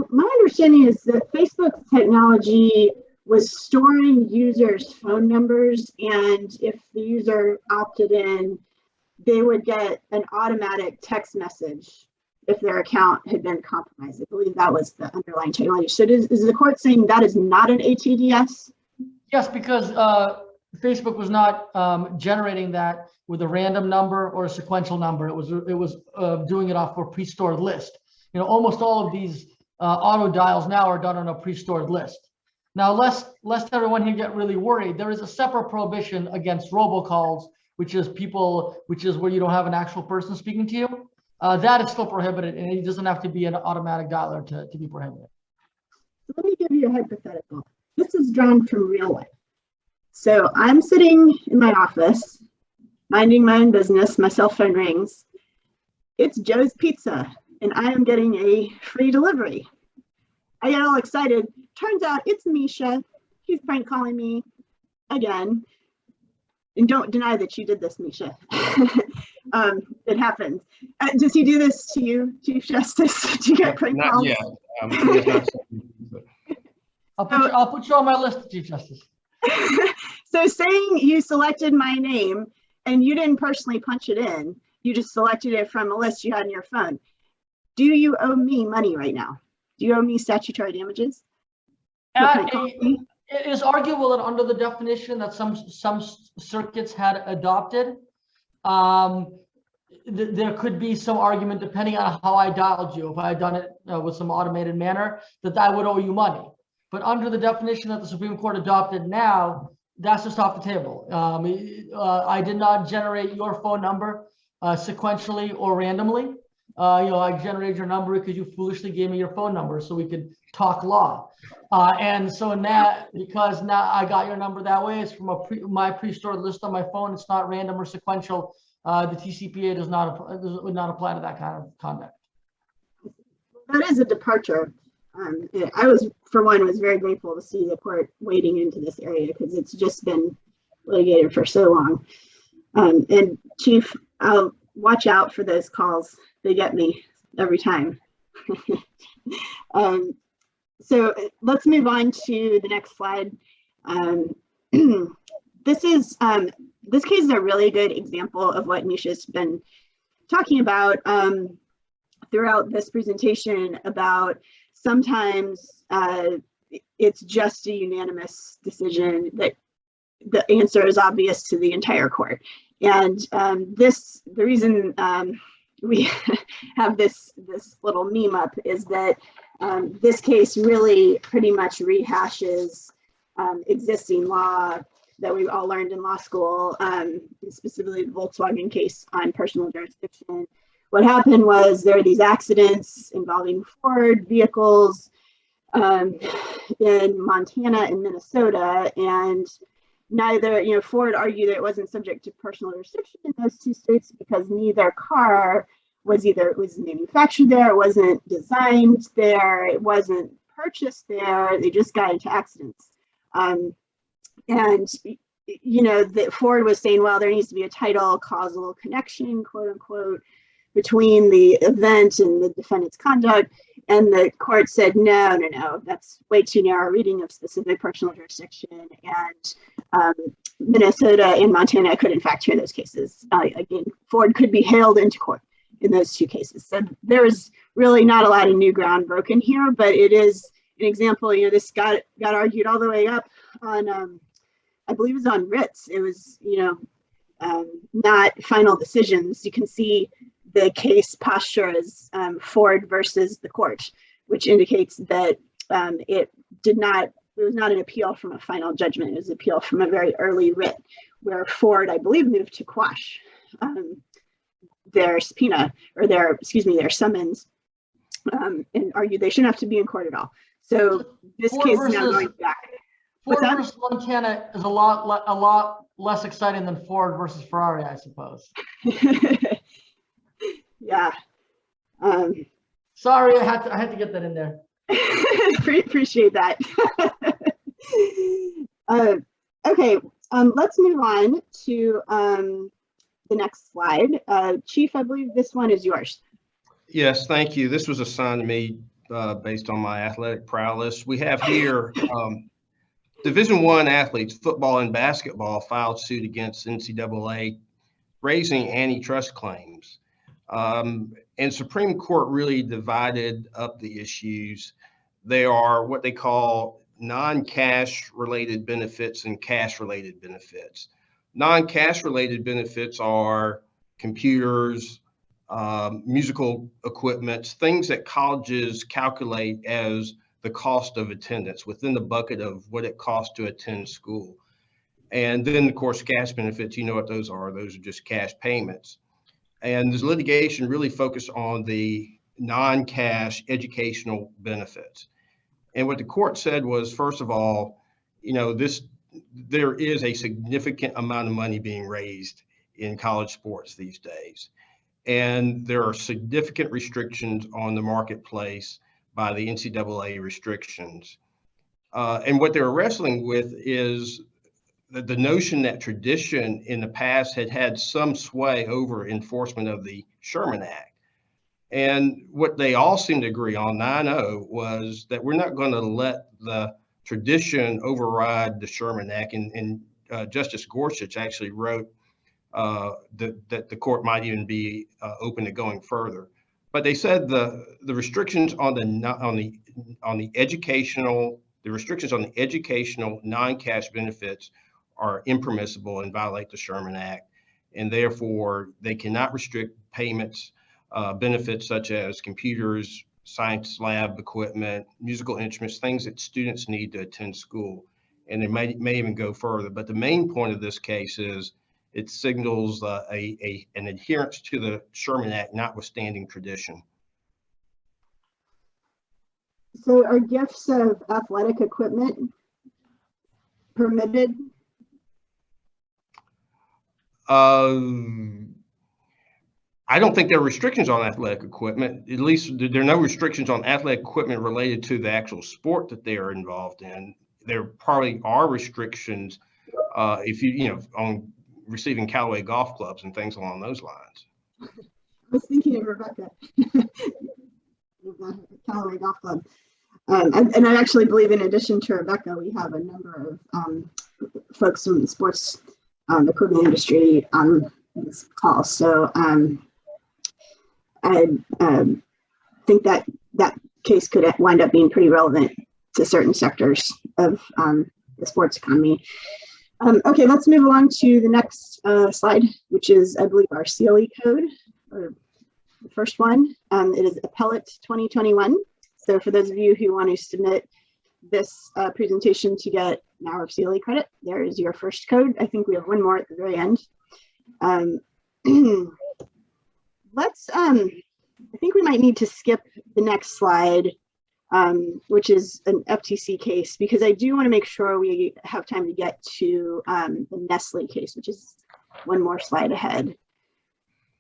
My understanding is that Facebook's technology was storing users' phone numbers, and if the user opted in, they would get an automatic text message if their account had been compromised. I believe that was the underlying technology. So is the court saying that is not an ATDS? Yes, because Facebook was not generating that with a random number or a sequential number. It was doing it off a pre-stored list. You know, almost all of these auto dials now are done on a pre-stored list. Now, lest everyone here get really worried, there is a separate prohibition against robocalls, which is where you don't have an actual person speaking to you. That is still prohibited, and it doesn't have to be an automatic dialer to be prohibited. So let me give you a hypothetical. This is drawn from real life. So I'm sitting in my office, minding my own business. My cell phone rings. It's Joe's Pizza, and I am getting a free delivery. I get all excited. Turns out it's Misha. He's prank calling me again. And don't deny that you did this, Misha. It happens. Does he do this to you, Chief Justice? Do you get prank calls? Not yet. I'll put you on my list, Chief Justice. So saying you selected my name and you didn't personally punch it in, you just selected it from a list you had in your phone. Do you owe me money right now? Do you owe me statutory damages? It is arguable that under the definition that some circuits had adopted, there could be some argument depending on how I dialed you. If I had done it with some automated manner, that I would owe you money. But under the definition that the Supreme Court adopted now, that's just off the table. I did not generate your phone number sequentially or randomly. I generated your number because you foolishly gave me your phone number so we could talk law. And so now, because now I got your number that way, it's from my pre-stored list on my phone. It's not random or sequential. The TCPA would not apply to that kind of conduct. That is a departure. I was very grateful to see the court wading into this area because it's just been litigated for so long. And Chief, I'll watch out for those calls. They get me every time. So let's move on to the next slide. This case is a really good example of what Misha's been talking about throughout this presentation about sometimes it's just a unanimous decision that the answer is obvious to the entire court. And the reason we have this little meme up is that this case really pretty much rehashes existing law that we all learned in law school, specifically the Volkswagen case on personal jurisdiction. What happened was there were these accidents involving Ford vehicles in Montana and Minnesota, and Ford argued that it wasn't subject to personal jurisdiction in those two states because neither car was manufactured there, it wasn't designed there, it wasn't purchased there, they just got into accidents. That Ford was saying, well, there needs to be a title causal connection, quote unquote, between the event and the defendant's conduct. And the court said, no, that's way too narrow reading of specific personal jurisdiction. And Minnesota and Montana could in fact hear those cases. Again, Ford could be hailed into court in those two cases. So there's really not a lot of new ground broken here, but it is an example. This got argued all the way up on, I believe it was on writs. It was, not final decisions. You can see the case posture as Ford versus the court, which indicates that it was not an appeal from a final judgment. It was an appeal from a very early writ where Ford, I believe, moved to quash their subpoena or their summons and argued they shouldn't have to be in court at all. So this case is now going back. Ford versus Montana is a lot less exciting than Ford versus Ferrari, I suppose. Yeah. Sorry, I had to get that in there. Appreciate that. Okay, let's move on to the next slide. Chief, I believe this one is yours. Yes, thank you. This was assigned to me based on my athletic prowess. We have here Division I athletes, football and basketball, filed suit against NCAA, raising antitrust claims. And Supreme Court really divided up the issues. They are what they call non-cash related benefits and cash related benefits. Non-cash related benefits are computers, musical equipment, things that colleges calculate as the cost of attendance within the bucket of what it costs to attend school. And then, of course, cash benefits, you know what those are. Those are just cash payments. And this litigation really focused on the non-cash educational benefits. And what the court said was, first of all, you know, there is a significant amount of money being raised in college sports these days. And there are significant restrictions on the marketplace by the NCAA restrictions. And what they're wrestling with is the notion that tradition in the past had some sway over enforcement of the Sherman Act. And what they all seemed to agree on, 9-0, was that we're not going to let the tradition override the Sherman Act. And Justice Gorsuch actually wrote that the court might even be open to going further. But they said the restrictions on the educational non-cash benefits are impermissible and violate the Sherman Act, and therefore they cannot restrict payments, benefits such as computers, science lab equipment, musical instruments, things that students need to attend school. And they may even go further. But the main point of this case is it signals an adherence to the Sherman Act, notwithstanding tradition. So are gifts of athletic equipment permitted? I don't think there are restrictions on athletic equipment. At least there are no restrictions on athletic equipment related to the actual sport that they are involved in. There probably are restrictions if on receiving Callaway golf clubs and things along those lines. I was thinking of Rebecca, Callaway Golf Club. And I actually believe, in addition to Rebecca, we have a number of folks from the sports equipment industry on this call. So I think that case could wind up being pretty relevant to certain sectors of the sports economy. Okay, let's move along to the next slide, which is, I believe, our CLE code, or the first one. It is Appellate 2021. So for those of you who want to submit this presentation to get an hour of CLE credit, there is your first code. I think we have one more at the very end. I think we might need to skip the next slide, which is an FTC case, because I do want to make sure we have time to get to the Nestle case, which is one more slide ahead.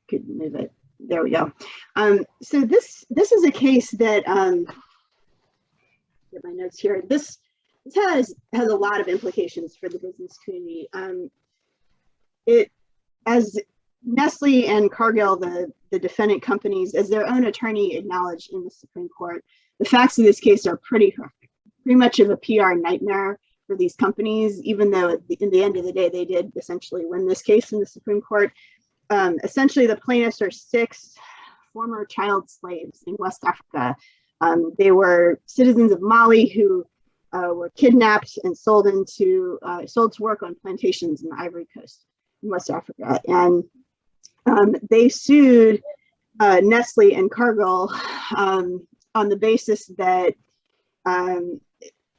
Could move it. There we go. So this is a case that, get my notes here. This has a lot of implications for the business community. As Nestle and Cargill, the defendant companies, as their own attorney acknowledged in the Supreme Court, the facts of this case are pretty much of a PR nightmare for these companies, even though in the end of the day, they did essentially win this case in the Supreme Court. Essentially, the plaintiffs are 6 former child slaves in West Africa. They were citizens of Mali who were kidnapped and sold to work on plantations in the Ivory Coast in West Africa. And they sued Nestle and Cargill on the basis that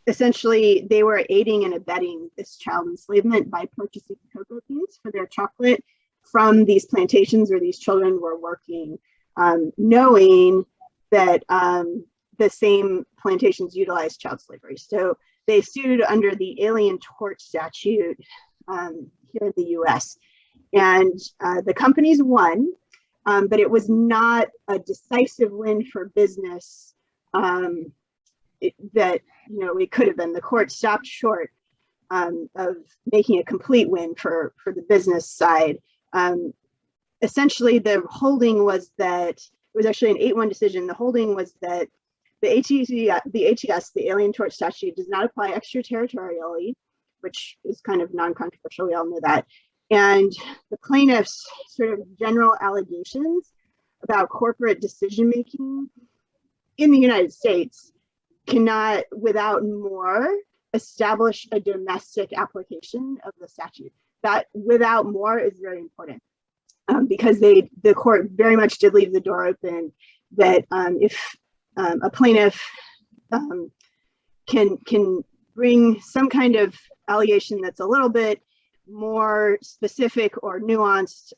essentially they were aiding and abetting this child enslavement by purchasing cocoa beans for their chocolate from these plantations where these children were working, knowing that the same plantations utilized child slavery. So they sued under the Alien Tort Statute here in the US. And the companies won, but it was not a decisive win for business that it could have been. The court stopped short of making a complete win for the business side. Essentially, the holding was that, it was actually an 8-1 decision. The holding was that the ATS, the Alien Tort Statute, does not apply extraterritorially, which is kind of non-controversial. We all know that. And the plaintiffs' sort of general allegations about corporate decision-making in the United States cannot, without more, establish a domestic application of the statute. That without more is very important, because the court very much did leave the door open that if a plaintiff can bring some kind of allegation that's a little bit more specific or nuanced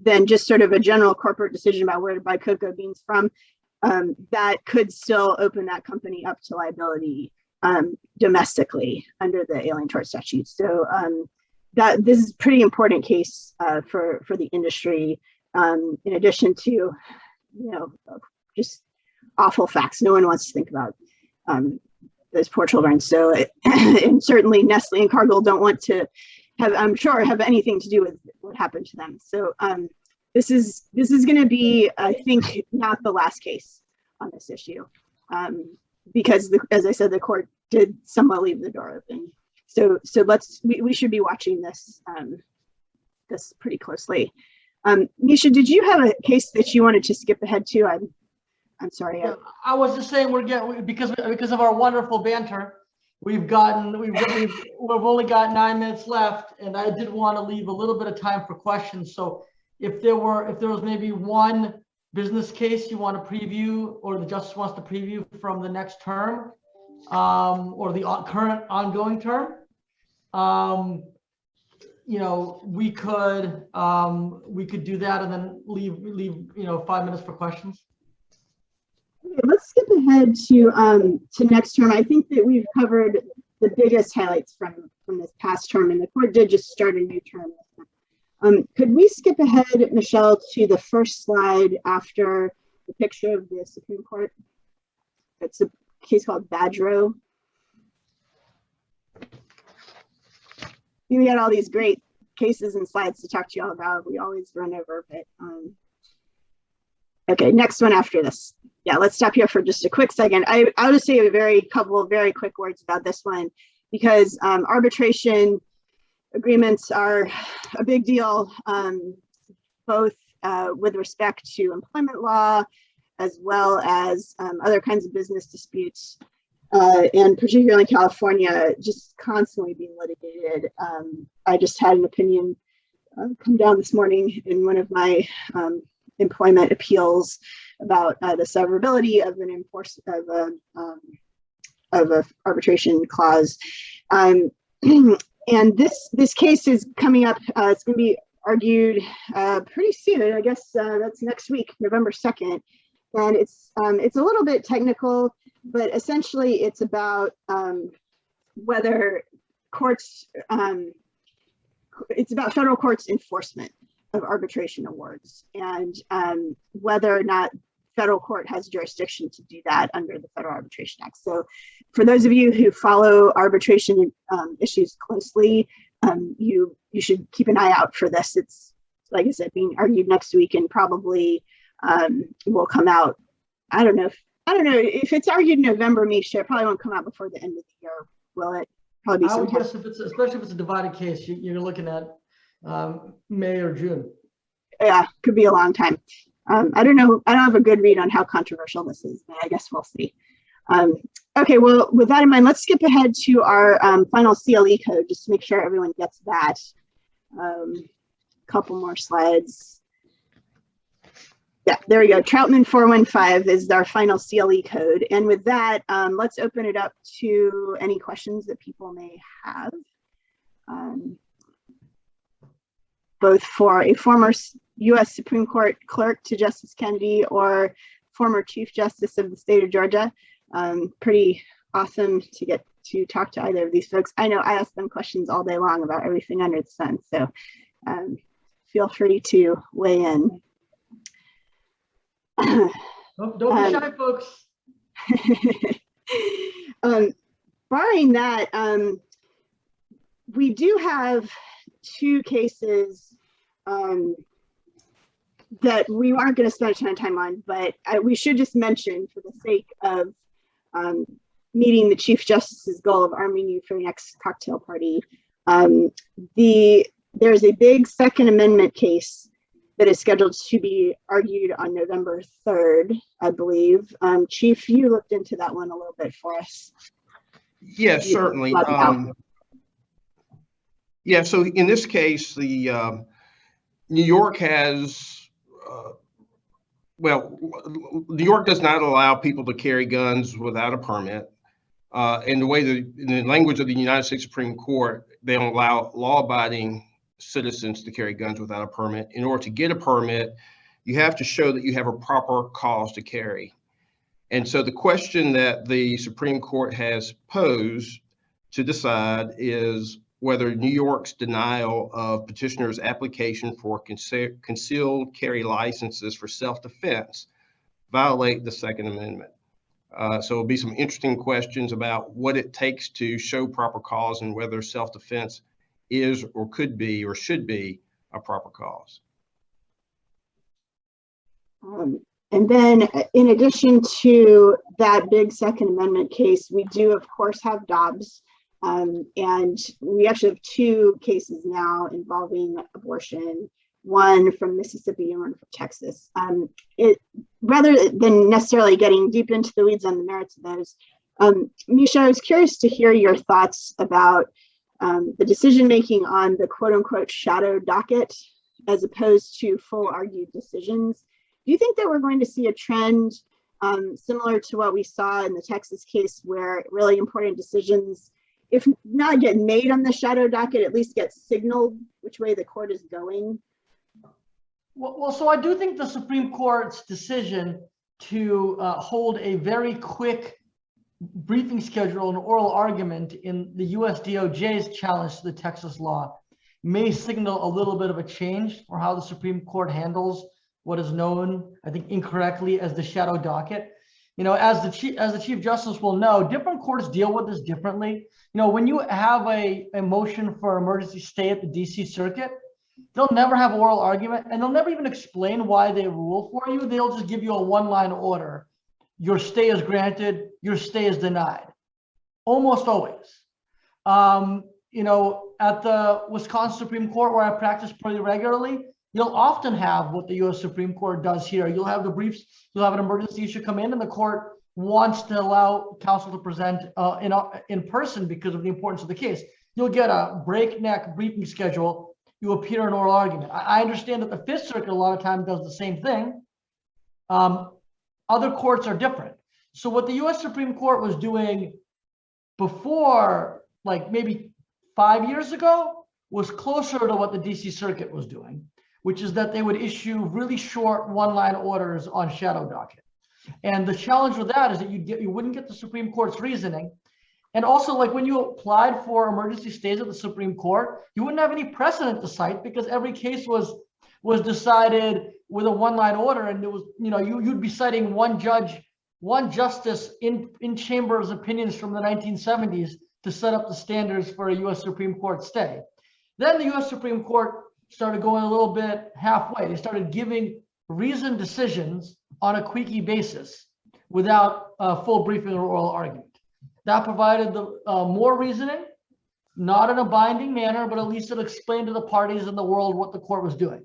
than just sort of a general corporate decision about where to buy cocoa beans from, that could still open that company up to liability domestically under the Alien Tort Statute. So that this is a pretty important case for the industry, in addition to, just awful facts no one wants to think about, those poor children. So and certainly Nestle and Cargill don't want to have, I'm sure, have anything to do with what happened to them. So this is going to be, I think, not the last case on this issue, because as I said, the court did somewhat leave the door open. So we should be watching this this pretty closely. Misha, did you have a case that you wanted to skip ahead to? I'm sorry. I was just saying because of our wonderful banter, we've only got 9 minutes left, and I did want to leave a little bit of time for questions. So if there was maybe one business case you want to preview, or the justice wants to preview from the next term, or the current ongoing term, we could do that and then leave 5 minutes for questions. Okay, let's skip ahead to next term. I think that we've covered the biggest highlights from this past term, and the court did just start a new term. Could we skip ahead, Michelle, to the first slide after the picture of the Supreme Court? It's a case called Badgerow. We had all these great cases and slides to talk to you all about. We always run over, but okay, next one after this. Yeah, let's stop here for just a quick second. I'll just say a couple of very quick words about this one, because arbitration agreements are a big deal, both with respect to employment law, as well as other kinds of business disputes, and particularly in California, just constantly being litigated. I just had an opinion come down this morning in one of my employment appeals about the severability of an arbitration clause, and this case is coming up. It's going to be argued pretty soon. I guess that's next week, November 2nd, and it's a little bit technical, but essentially it's about whether courts. It's about federal courts' enforcement of arbitration awards, and whether or not federal court has jurisdiction to do that under the Federal Arbitration Act. So for those of you who follow arbitration issues closely, you should keep an eye out for this. It's, like I said, being argued next week, and probably will come out. I don't know if it's argued in November, Misha, it probably won't come out before the end of the year, will it? Probably be sometime. Especially if it's a divided case, you're looking at May or June. Yeah, could be a long time. I don't know. I don't have a good read on how controversial this is, but I guess we'll see. Okay, well, with that in mind, let's skip ahead to our final CLE code, just to make sure everyone gets that. Couple more slides. Yeah, there we go. Troutman 415 is our final CLE code. And with that, let's open it up to any questions that people may have. Both for a former U.S. Supreme Court clerk to Justice Kennedy or former Chief Justice of the state of Georgia. Pretty awesome to get to talk to either of these folks. I know I ask them questions all day long about everything under the sun, so feel free to weigh in. Don't be shy, folks. Barring that, we do have two cases that we aren't going to spend a ton of time on, but we should just mention, for the sake of meeting the Chief Justice's goal of arming you for your next cocktail party. There's a big Second Amendment case that is scheduled to be argued on November 3rd, I believe. Chief, you looked into that one a little bit for us. Yes, certainly. Yeah, so in this case, the New York has, New York does not allow people to carry guns without a permit. And the way in the language of the United States Supreme Court, they don't allow law-abiding citizens to carry guns without a permit. In order to get a permit, you have to show that you have a proper cause to carry. And so the question that the Supreme Court has posed to decide is whether New York's denial of petitioners' application for concealed carry licenses for self-defense violate the Second Amendment. So there'll be some interesting questions about what it takes to show proper cause and whether self-defense is or could be or should be a proper cause. And then in addition to that big Second Amendment case, we do of course have Dobbs. And we actually have two cases now involving abortion, one from Mississippi and one from Texas. Rather than necessarily getting deep into the weeds on the merits of those, Misha, I was curious to hear your thoughts about the decision-making on the quote-unquote shadow docket as opposed to full argued decisions. Do you think that we're going to see a trend similar to what we saw in the Texas case where really important decisions, if not get made on the shadow docket, at least get signaled which way the court is going? Well, so I do think the Supreme Court's decision to hold a very quick briefing schedule and oral argument in the US DOJ's challenge to the Texas law may signal a little bit of a change for how the Supreme Court handles what is known, I think, incorrectly as the shadow docket. You know, as the Chief Justice will know, different courts deal with this differently. You know, when you have a motion for emergency stay at the DC Circuit, they'll never have oral argument and they'll never even explain why they rule for you. They'll just give you a one-line order. Your stay is granted, your stay is denied. Almost always. You know, at the Wisconsin Supreme Court, where I practice pretty regularly, you'll often have what the US Supreme Court does here. You'll have the briefs, you'll have an emergency issue come in and the court wants to allow counsel to present in person because of the importance of the case. You'll get a breakneck briefing schedule. You appear in oral argument. I understand that the Fifth Circuit a lot of times does the same thing. Other courts are different. So what the US Supreme Court was doing before, like maybe 5 years ago, was closer to what the DC Circuit was doing, which is that they would issue really short one-line orders on shadow docket. And the challenge with that is that you wouldn't get the Supreme Court's reasoning. And also, like when you applied for emergency stays at the Supreme Court, you wouldn't have any precedent to cite because every case was decided with a one-line order, and it was, you know, you'd be citing one judge, one justice in chambers opinions from the 1970s to set up the standards for a US Supreme Court stay. Then the US Supreme Court started going a little bit halfway. They started giving reasoned decisions on a quickie basis without a full briefing or oral argument. That provided the more reasoning, not in a binding manner, but at least it explained to the parties in the world what the court was doing.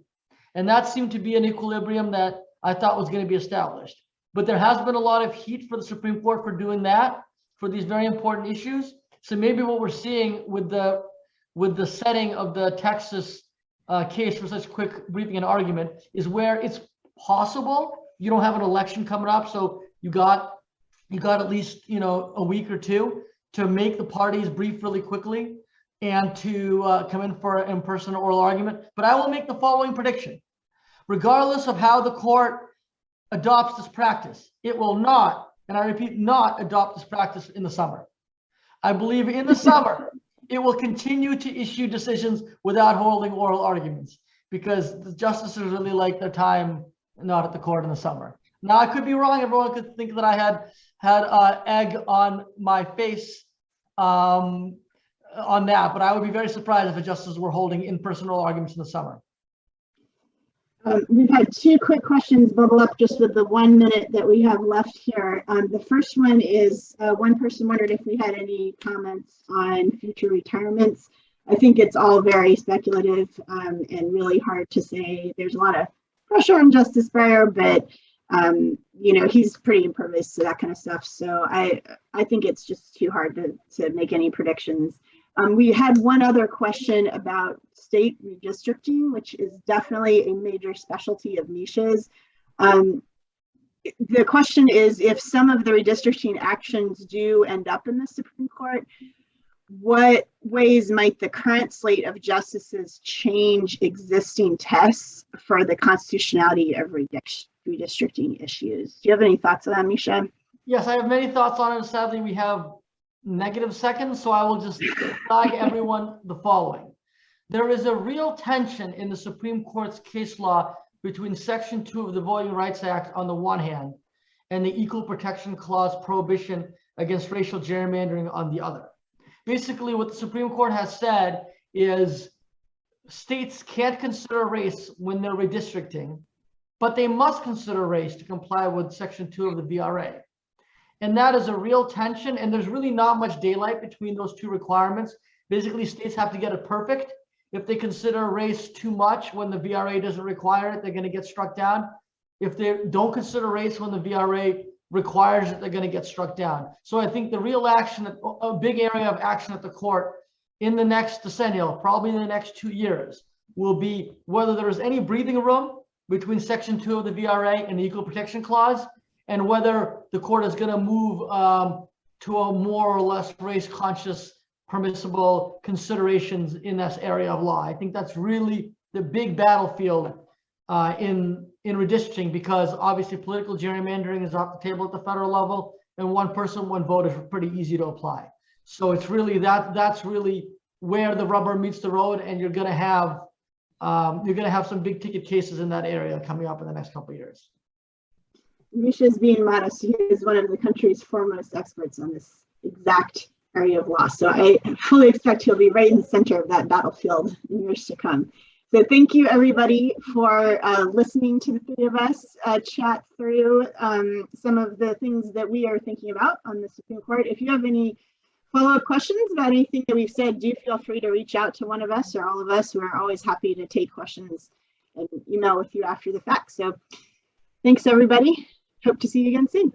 And that seemed to be an equilibrium that I thought was going to be established. But there has been a lot of heat for the Supreme Court for doing that, for these very important issues. So maybe what we're seeing with the setting of the Texas case for such quick briefing and argument is where it's possible you don't have an election coming up, so you got at least, you know, a week or two to make the parties brief really quickly and to come in for an in-person oral argument. But I will make the following prediction. Regardless of how the court adopts this practice, it will not, and I repeat, not adopt this practice in the summer. I believe in the summer, it will continue to issue decisions without holding oral arguments because the justices really like their time not at the court in the summer. Now, I could be wrong. Everyone could think that I had egg on my face on that, but I would be very surprised if the justices were holding in-person oral arguments in the summer. We've had two quick questions bubble up just with the 1 minute that we have left here. The first one is one person wondered if we had any comments on future retirements. I think it's all very speculative and really hard to say. There's a lot of pressure on Justice Breyer, but You know, he's pretty impervious to that kind of stuff. So I think it's just too hard to make any predictions. We had one other question about state redistricting, which is definitely a major specialty of Misha's. The question is, if some of the redistricting actions do end up in the Supreme Court, what ways might the current slate of justices change existing tests for the constitutionality of redistricting issues? Do you have any thoughts on that, Misha? Yes, I have many thoughts on it. Sadly, we have negative seconds, so I will just flag everyone the following. There is a real tension in the Supreme Court's case law between Section 2 of the Voting Rights Act on the one hand and the Equal Protection Clause prohibition against racial gerrymandering on the other. Basically, what the Supreme Court has said is states can't consider race when they're redistricting, but they must consider race to comply with Section 2 of the VRA. And that is a real tension, and there's really not much daylight between those two requirements. Basically, states have to get it perfect. If they consider race too much when the VRA doesn't require it, they're going to get struck down. If they don't consider race when the VRA requires it, they're going to get struck down. So I think the real action, a big area of action at the court in the next decennial, probably in the next 2 years, will be whether there is any breathing room between Section 2 of the VRA and the Equal Protection Clause, and whether the court is going to move to a more or less race-conscious, permissible considerations in this area of law. I think that's really the big battlefield in redistricting, because obviously political gerrymandering is off the table at the federal level, and one person, one vote is pretty easy to apply. So it's really that's really where the rubber meets the road, and you're going to have some big ticket cases in that area coming up in the next couple of years. Misha's being modest. He is one of the country's foremost experts on this exact area of law. So I fully expect he'll be right in the center of that battlefield in years to come. So thank you, everybody, for listening to the three of us chat through some of the things that we are thinking about on the Supreme Court. If you have any follow-up questions about anything that we've said, do feel free to reach out to one of us or all of us. We're always happy to take questions and email with you after the fact. So thanks, everybody. Hope to see you again soon.